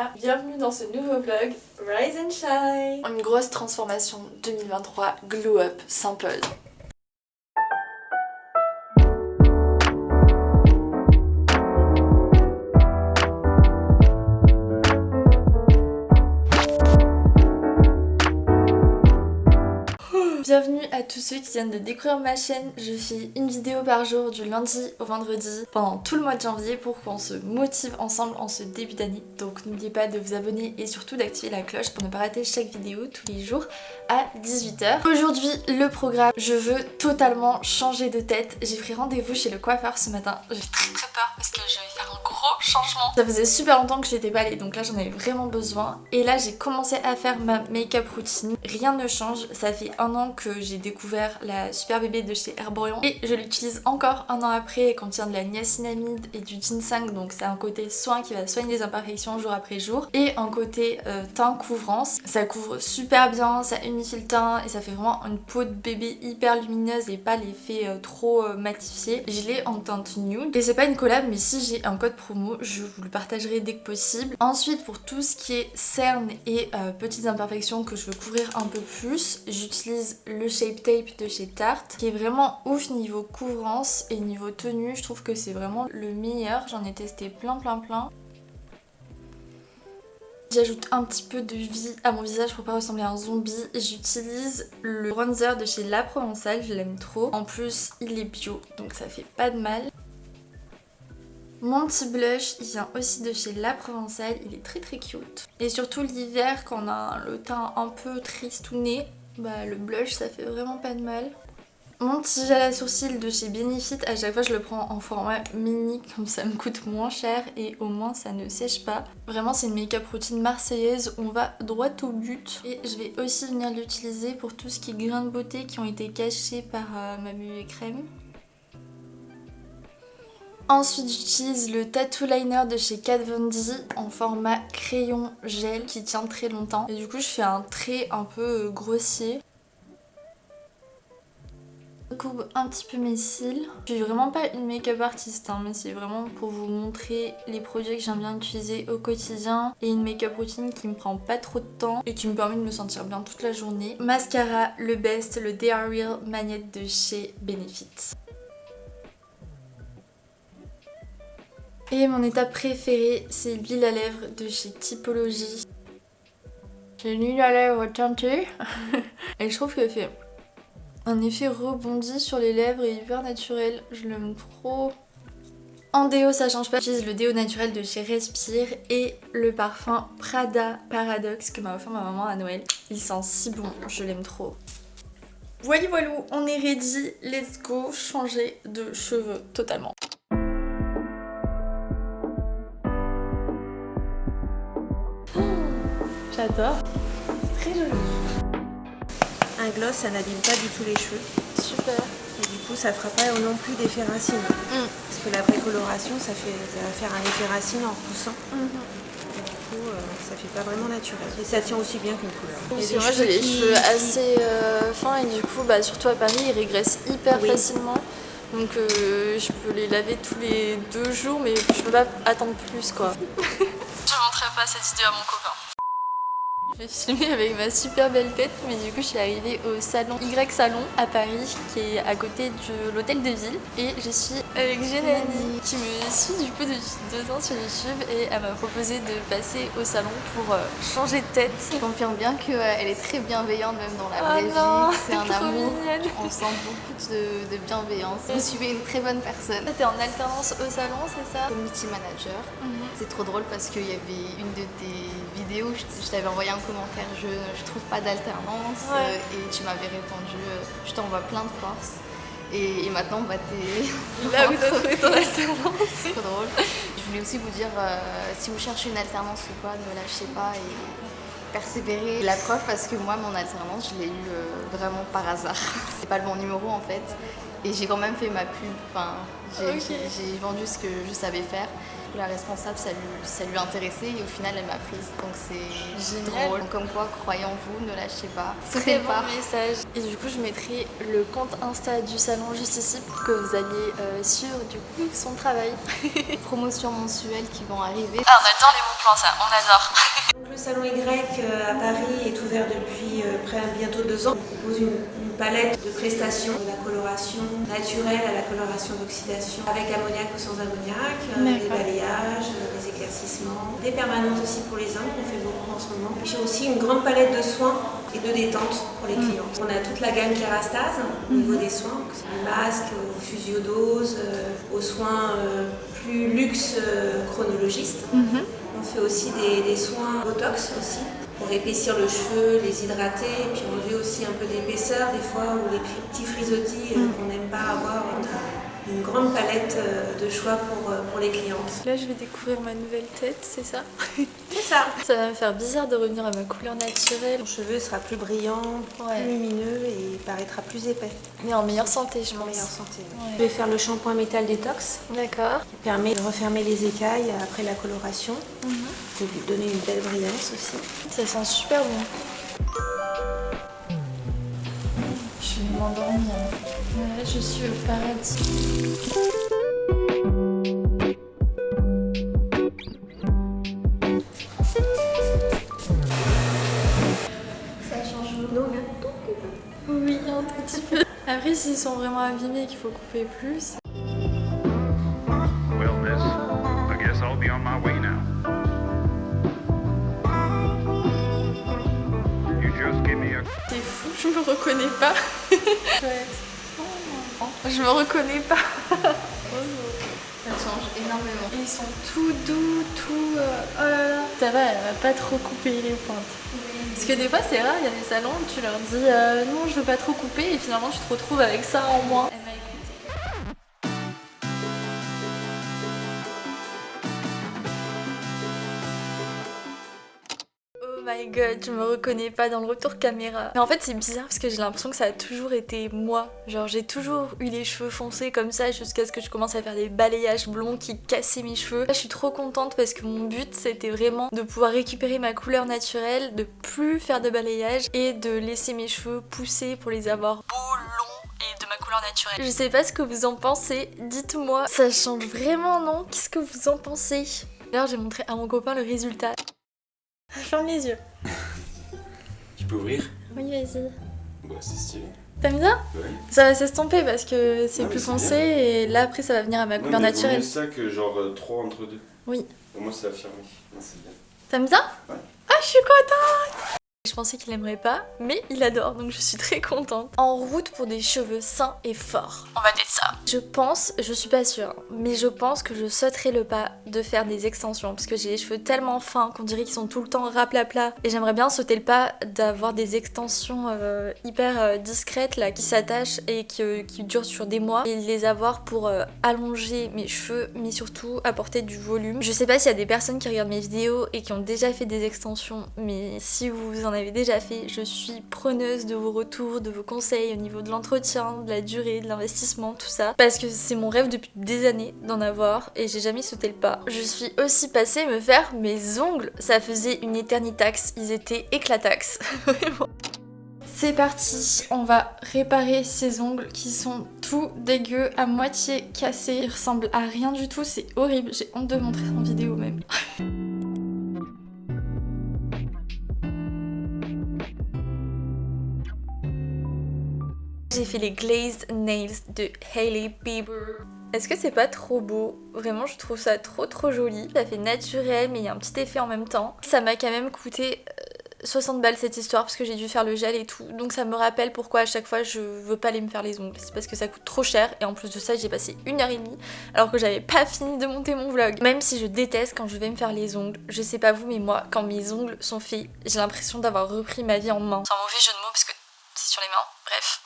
Sarah, bienvenue dans ce nouveau vlog Rise and Shine. Une grosse transformation 2023 Glow Up Simple. Bienvenue à tous ceux qui viennent de découvrir ma chaîne. Je fais une vidéo par jour du lundi au vendredi pendant tout le mois de janvier pour qu'on se motive ensemble en ce début d'année. Donc n'oubliez pas de vous abonner et surtout d'activer la cloche pour ne pas rater chaque vidéo tous les jours à 18 h. Aujourd'hui le programme, je veux totalement changer de tête. J'ai pris rendez-vous chez le coiffeur ce matin. J'ai très peur parce que je vais faire un gros changement. Ça faisait super longtemps que j'étais pas allée donc là j'en avais vraiment besoin. Et là j'ai commencé à faire ma make-up routine. Rien ne change, ça fait un an que j'ai découvert la Super Bébé de chez Herborian et je l'utilise encore un an après. Elle contient de la niacinamide et du ginseng, donc c'est un côté soin qui va soigner les imperfections jour après jour et un côté teint couvrance. Ça couvre super bien, ça unifie le teint et ça fait vraiment une peau de bébé hyper lumineuse et pas l'effet trop matifié. Je l'ai en teinte nude et c'est pas une collab, mais si j'ai un code promo je vous le partagerai dès que possible. Ensuite pour tout ce qui est cernes et petites imperfections que je veux couvrir un peu plus, j'utilise le Shape Tape de chez Tarte qui est vraiment ouf niveau couvrance et niveau tenue. Je trouve que c'est vraiment le meilleur, j'en ai testé plein. J'ajoute un petit peu de vie à mon visage pour pas ressembler à un zombie. J'utilise le bronzer de chez La Provençale, je l'aime trop. En plus il est bio donc ça fait pas de mal. Mon petit blush, il vient aussi de chez La Provençale, il est très cute. Et surtout l'hiver quand on a le teint un peu tristouné, bah le blush ça fait vraiment pas de mal. Mon petit gel à sourcils de chez Benefit, à chaque fois je le prends en format mini comme ça me coûte moins cher et au moins ça ne sèche pas. Vraiment c'est une make-up routine marseillaise, on va droit au but. Et je vais aussi venir l'utiliser pour tout ce qui est grains de beauté qui ont été cachés par ma bébé crème. Ensuite j'utilise le Tattoo Liner de chez Kat Von D en format crayon gel qui tient très longtemps. Et du coup je fais un trait un peu grossier. Je courbe un petit peu mes cils. Je suis vraiment pas une make-up artiste hein, mais c'est vraiment pour vous montrer les produits que j'aime bien utiliser au quotidien. Et une make-up routine qui me prend pas trop de temps et qui me permet de me sentir bien toute la journée. Mascara, le best, le They Are Real Magnette de chez Benefit. Et mon étape préférée, c'est l'huile à lèvres de chez Typologie. J'ai une huile à lèvres teintée et je trouve qu'elle fait un effet rebondi sur les lèvres et hyper naturel. Je l'aime trop. En déo, ça change pas. J'utilise le déo naturel de chez Respire et le parfum Prada Paradoxe que m'a offert ma maman à Noël. Il sent si bon, je l'aime trop. Voilà, on est ready. Let's go changer de cheveux totalement. J'adore, c'est très joli. Un gloss ça n'abîme pas du tout les cheveux. Super. Et du coup ça fera pas non plus d'effet racine. Parce que la vraie coloration ça va faire un effet racine en repoussant. Et du coup ça fait pas vraiment naturel. Et ça tient aussi bien qu'une couleur. Parce que moi j'ai les cheveux assez fins et du coup surtout à Paris ils régressent hyper facilement. Donc je peux les laver tous les 2 jours mais je peux pas attendre plus quoi. Je montrerai pas cette vidéo à mon copain. Je vais filmer avec ma super belle tête, mais du coup je suis arrivée au salon Y Salon à Paris qui est à côté de l'hôtel de ville et je suis avec Jenani qui me suit du coup depuis 2 ans sur YouTube et elle m'a proposé de passer au salon pour changer de tête. Je confirme bien qu'elle est très bienveillante même dans la vraie vie, c'est un amour, on sent beaucoup de bienveillance. Vous suivez une très bonne personne. T'es en alternance au salon, c'est ça? Community manager. C'est trop drôle parce qu'il y avait une de tes vidéos, je t'avais envoyé un commentaire, je trouve pas d'alternance et tu m'avais répondu je t'envoie plein de force et maintenant t'es là où t'as trouvé ton alternance. C'est trop drôle. Je voulais aussi vous dire si vous cherchez une alternance ou quoi, ne lâchez pas persévérer. La preuve parce que moi, mon alternance, je l'ai eu vraiment par hasard. C'est pas le bon numéro en fait. Et j'ai quand même fait ma pub. Enfin, j'ai vendu ce que je savais faire. La responsable, ça lui intéressait et au final, elle m'a prise. Donc c'est drôle. Donc, comme quoi, croyez en vous, ne lâchez pas. Très bon message. Et du coup, je mettrai le compte Insta du salon juste ici pour que vous alliez suivre du coup son travail. Promotions mensuelles qui vont arriver. Ah, on adore les bons plans, ça, on adore. Donc, le salon Y à Paris est ouvert depuis bientôt 2 ans. On propose une palette de prestations, de la coloration naturelle à la coloration d'oxydation avec ammoniac ou sans ammoniac, des balayages, des éclaircissements, des permanentes aussi pour les hommes qu'on fait beaucoup en ce moment. J'ai aussi une grande palette de soins et de détente pour les clients. On a toute la gamme Kérastase au niveau des soins, du masque aux physiodoses, aux soins plus luxe chronologistes. On fait aussi des soins Botox aussi, pour épaissir le cheveu, les hydrater, et puis enlever aussi un peu d'épaisseur des fois, ou les petits frisottis qu'on n'aime pas avoir. On a une grande palette de choix pour les clientes. Là, je vais découvrir ma nouvelle tête, c'est ça? C'est ça. Ça va me faire bizarre de revenir à ma couleur naturelle. Ton cheveu sera plus brillant, plus lumineux et paraîtra plus épais. Mais en meilleure santé, je pense. En meilleure santé. Ouais. Je vais faire le shampoing métal détox. D'accord. Qui permet de refermer les écailles après la coloration, de lui donner une belle brillance aussi. Ça sent super bon. Je vais m'endormir. Là, je suis au paradis. Ça change l'eau là. Oui, un tout petit peu. Après, s'ils sont vraiment abîmés et qu'il faut couper plus. Well, miss, I guess I'll be on my way now. You just give me a... C'est fou, je me reconnais pas. Je me reconnais pas. Ça change énormément. Ils sont tout doux, tout... oh là là. Ça va, elle va pas trop couper les pointes. Parce que des fois c'est rare, il y a des salons où tu leur dis non je veux pas trop couper et finalement tu te retrouves avec ça en moins. Elle m'a écouté. Oh my god, je me reconnais pas dans le retour caméra. Mais en fait c'est bizarre parce que j'ai l'impression que ça a toujours été moi. Genre j'ai toujours eu les cheveux foncés comme ça jusqu'à ce que je commence à faire des balayages blonds qui cassaient mes cheveux. Là je suis trop contente parce que mon but c'était vraiment de pouvoir récupérer ma couleur naturelle, de plus faire de balayage et de laisser mes cheveux pousser pour les avoir beaux, longs et de ma couleur naturelle. Je sais pas ce que vous en pensez, dites-moi. Ça change vraiment non? Qu'est-ce que vous en pensez? D'ailleurs j'ai montré à mon copain le résultat. Ferme les yeux. Tu peux ouvrir? Oui, vas-y. Bah, c'est stylé. T'aimes bien? Ouais. Ça va s'estomper parce que c'est Ah, plus mais c'est foncé bien. et là après ça va venir à ma couleur naturelle. C'est ça que genre 3 entre 2. Oui. Au moins c'est affirmé. Non, c'est bien. T'aimes bien? Ouais. Ah, je suis contente! Je pensais qu'il aimerait pas, mais il adore, donc je suis très contente. En route pour des cheveux sains et forts. On va dire ça. Je suis pas sûre, mais je pense que je sauterai le pas de faire des extensions parce que j'ai les cheveux tellement fins qu'on dirait qu'ils sont tout le temps raplapla. Et j'aimerais bien sauter le pas d'avoir des extensions hyper discrètes là qui s'attachent et qui durent sur des mois et les avoir pour allonger mes cheveux, mais surtout apporter du volume. Je sais pas s'il y a des personnes qui regardent mes vidéos et qui ont déjà fait des extensions, mais si vous en avez déjà fait, je suis preneuse de vos retours, de vos conseils au niveau de l'entretien, de la durée, de l'investissement, tout ça. Parce que c'est mon rêve depuis des années d'en avoir et j'ai jamais sauté le pas. Je suis aussi passée me faire mes ongles. Ça faisait une éternitax, ils étaient éclatax. Vraiment. C'est parti, on va réparer ces ongles qui sont tout dégueux, à moitié cassés. Ils ressemblent à rien du tout, c'est horrible. J'ai honte de montrer en vidéo même. J'ai fait les glazed nails de Hailey Bieber. Est-ce que c'est pas trop beau? Vraiment, je trouve ça trop joli. Ça fait naturel, mais il y a un petit effet en même temps. Ça m'a quand même coûté 60 balles cette histoire parce que j'ai dû faire le gel et tout. Donc ça me rappelle pourquoi à chaque fois je veux pas aller me faire les ongles. C'est parce que ça coûte trop cher et en plus de ça j'ai passé 1h30 alors que j'avais pas fini de monter mon vlog. Même si je déteste quand je vais me faire les ongles, je sais pas vous mais moi quand mes ongles sont faits, j'ai l'impression d'avoir repris ma vie en main. C'est un mauvais jeu de mots parce que c'est sur les mains, bref.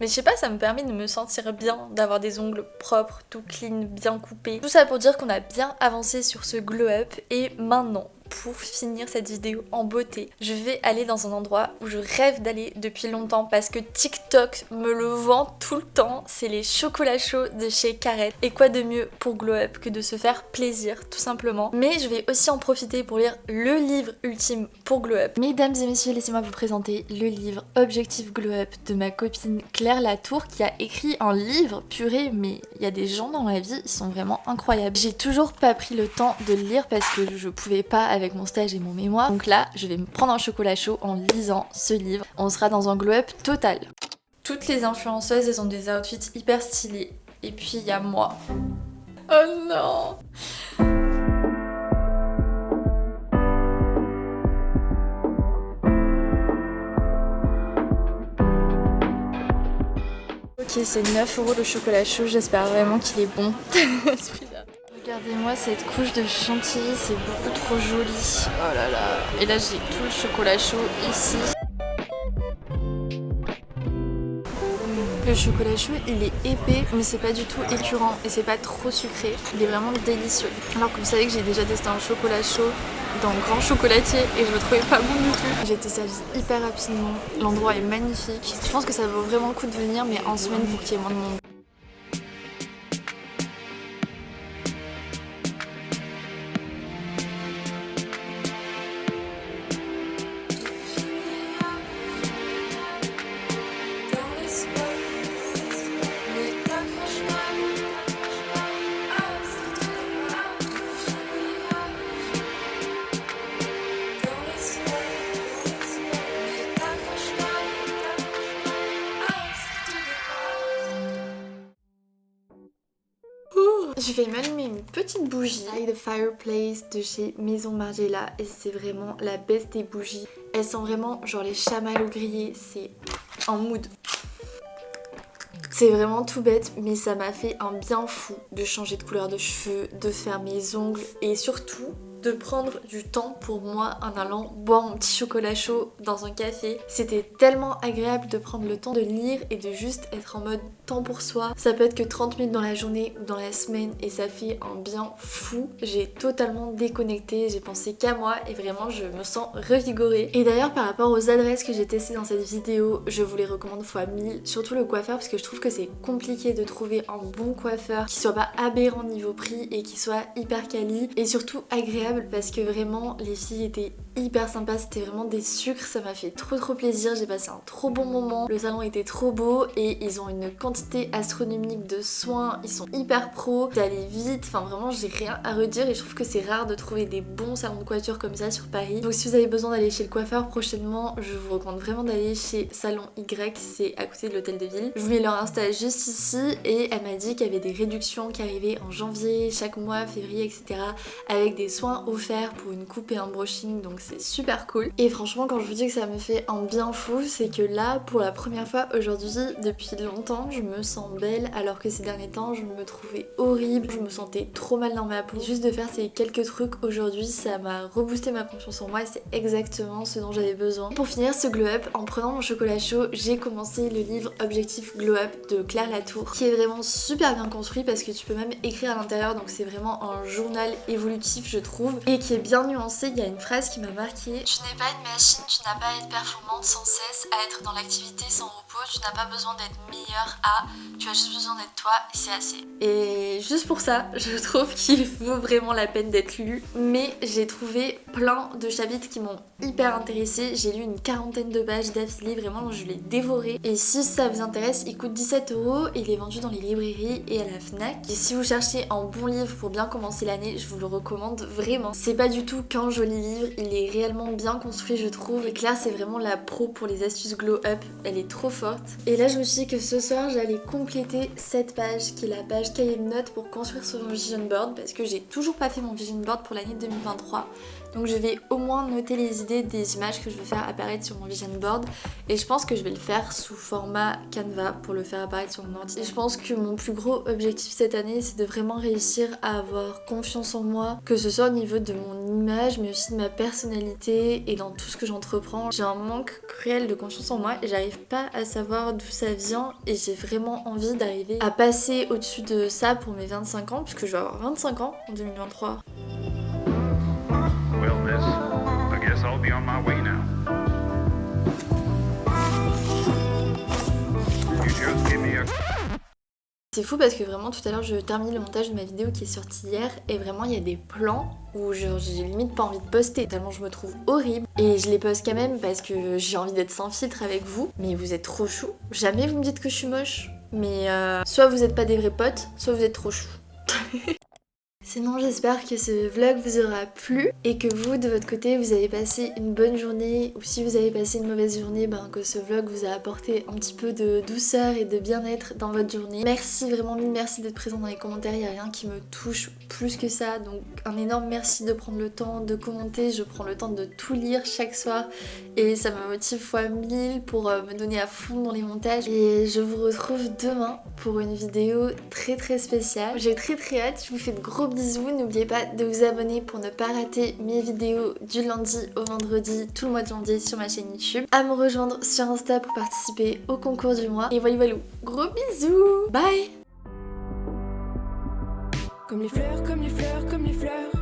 Mais je sais pas, ça me permet de me sentir bien, d'avoir des ongles propres, tout clean, bien coupés. Tout ça pour dire qu'on a bien avancé sur ce glow up et maintenant, pour finir cette vidéo en beauté, je vais aller dans un endroit où je rêve d'aller depuis longtemps parce que TikTok me le vend tout le temps, c'est les chocolats chauds de chez Carrette. Et quoi de mieux pour glow up que de se faire plaisir tout simplement. Mais je vais aussi en profiter pour lire le livre ultime pour glow up. Mesdames et messieurs, laissez-moi vous présenter le livre Objectif Glow Up de ma copine Claire Latour qui a écrit un livre, purée, mais il y a des gens dans la vie, ils sont vraiment incroyables. J'ai toujours pas pris le temps de le lire parce que je pouvais pas avec mon stage et mon mémoire. Donc là, je vais me prendre un chocolat chaud en lisant ce livre. On sera dans un glow up total. Toutes les influenceuses, elles ont des outfits hyper stylés. Et puis il y a moi. Oh non! Ok, c'est 9 € le chocolat chaud, j'espère vraiment qu'il est bon. Regardez-moi cette couche de chantilly, c'est beaucoup trop joli. Oh là là. Et là j'ai tout le chocolat chaud ici. Le chocolat chaud il est épais mais c'est pas du tout écœurant et c'est pas trop sucré. Il est vraiment délicieux. Alors que vous savez que j'ai déjà testé un chocolat chaud dans Grand Chocolatier et je le trouvais pas bon du tout. J'ai été servie hyper rapidement. L'endroit est magnifique. Je pense que ça vaut vraiment le coup de venir mais en semaine pour qu'il y ait moins de monde. Je vais m'allumer une petite bougie Light the Fireplace de chez Maison Margiela et c'est vraiment la best des bougies. Elles sont vraiment genre les chamallows grillés, c'est un mood. C'est vraiment tout bête mais ça m'a fait un bien fou de changer de couleur de cheveux, de faire mes ongles et surtout de prendre du temps pour moi en allant boire mon petit chocolat chaud dans un café. C'était tellement agréable de prendre le temps de lire et de juste être en mode temps pour soi. Ça peut être que 30 minutes dans la journée ou dans la semaine et ça fait un bien fou. J'ai totalement déconnecté, j'ai pensé qu'à moi et vraiment je me sens revigorée. Et d'ailleurs par rapport aux adresses que j'ai testées dans cette vidéo, je vous les recommande fois 1000, surtout le coiffeur parce que je trouve que c'est compliqué de trouver un bon coiffeur qui soit pas aberrant niveau prix et qui soit hyper quali et surtout agréable parce que vraiment les filles étaient hyper sympas, c'était vraiment des sucres, ça m'a fait trop plaisir, j'ai passé un trop bon moment, le salon était trop beau et ils ont une quantité astronomique de soins, ils sont hyper pros, c'est allé vite, enfin vraiment j'ai rien à redire et je trouve que c'est rare de trouver des bons salons de coiffure comme ça sur Paris. Donc si vous avez besoin d'aller chez le coiffeur prochainement, je vous recommande vraiment d'aller chez Salon Y, c'est à côté de l'hôtel de ville. Je vous mets leur Insta juste ici et elle m'a dit qu'il y avait des réductions qui arrivaient en janvier, chaque mois, février, etc. avec des soins offerts pour une coupe et un brushing, donc c'est super cool. Et franchement quand je vous dis que ça me fait un bien fou, c'est que là pour la première fois aujourd'hui depuis longtemps je me sens belle alors que ces derniers temps je me trouvais horrible, je me sentais trop mal dans ma peau. Juste de faire ces quelques trucs aujourd'hui ça m'a reboosté ma confiance en moi et c'est exactement ce dont j'avais besoin. Pour finir ce glow up, en prenant mon chocolat chaud, j'ai commencé le livre Objectif Glow Up de Claire Latour qui est vraiment super bien construit parce que tu peux même écrire à l'intérieur, donc c'est vraiment un journal évolutif je trouve et qui est bien nuancé. Il y a une phrase qui m'a marquée: tu n'es pas une machine, tu n'as pas à être performante sans cesse, à être dans l'activité sans repos, tu n'as pas besoin d'être meilleur à, tu as juste besoin d'être toi et c'est assez. Et juste pour ça, je trouve qu'il vaut vraiment la peine d'être lu, mais j'ai trouvé plein de chapitres qui m'ont hyper intéressée. J'ai lu une 40aine de pages d'affilée, vraiment je l'ai dévoré. Et si ça vous intéresse, il coûte 17 €, il est vendu dans les librairies et à la Fnac. Et si vous cherchez un bon livre pour bien commencer l'année, je vous le recommande vraiment. C'est pas du tout qu'un joli livre, il est réellement bien construit je trouve. Et Claire c'est vraiment la pro pour les astuces glow up, elle est trop forte. Et là je me suis dit que ce soir j'allais compléter cette page qui est la page cahier de notes pour construire son vision board parce que j'ai toujours pas fait mon vision board pour l'année 2023. Donc je vais au moins noter les idées des images que je veux faire apparaître sur mon vision board et je pense que je vais le faire sous format Canva pour le faire apparaître sur mon ordi. Et je pense que mon plus gros objectif cette année c'est de vraiment réussir à avoir confiance en moi, que ce soit au niveau de mon image mais aussi de ma personnalité et dans tout ce que j'entreprends. J'ai un manque cruel de confiance en moi et j'arrive pas à savoir d'où ça vient et j'ai vraiment envie d'arriver à passer au-dessus de ça pour mes 25 ans puisque je vais avoir 25 ans en 2023. Well, this I'll be on my way now. You just give me a... C'est fou parce que vraiment tout à l'heure je termine le montage de ma vidéo qui est sortie hier et vraiment il y a des plans où j'ai limite pas envie de poster tellement je me trouve horrible et je les poste quand même parce que j'ai envie d'être sans filtre avec vous, mais vous êtes trop chou. Jamais vous me dites que je suis moche, mais soit vous êtes pas des vrais potes, soit vous êtes trop chou. Sinon j'espère que ce vlog vous aura plu et que vous de votre côté vous avez passé une bonne journée, ou si vous avez passé une mauvaise journée, que ce vlog vous a apporté un petit peu de douceur et de bien-être dans votre journée. Merci, vraiment mille merci d'être présent dans les commentaires, il n'y a rien qui me touche plus que ça, donc un énorme merci de prendre le temps de commenter, je prends le temps de tout lire chaque soir et ça me motive fois 1000 pour me donner à fond dans les montages, et je vous retrouve demain pour une vidéo très très spéciale. J'ai très hâte, je vous fais de gros bisous, n'oubliez pas de vous abonner pour ne pas rater mes vidéos du lundi au vendredi tout le mois de janvier sur ma chaîne YouTube, à me rejoindre sur Insta pour participer au concours du mois, et voilà, gros bisous, bye. Comme les fleurs, comme les fleurs, comme les fleurs.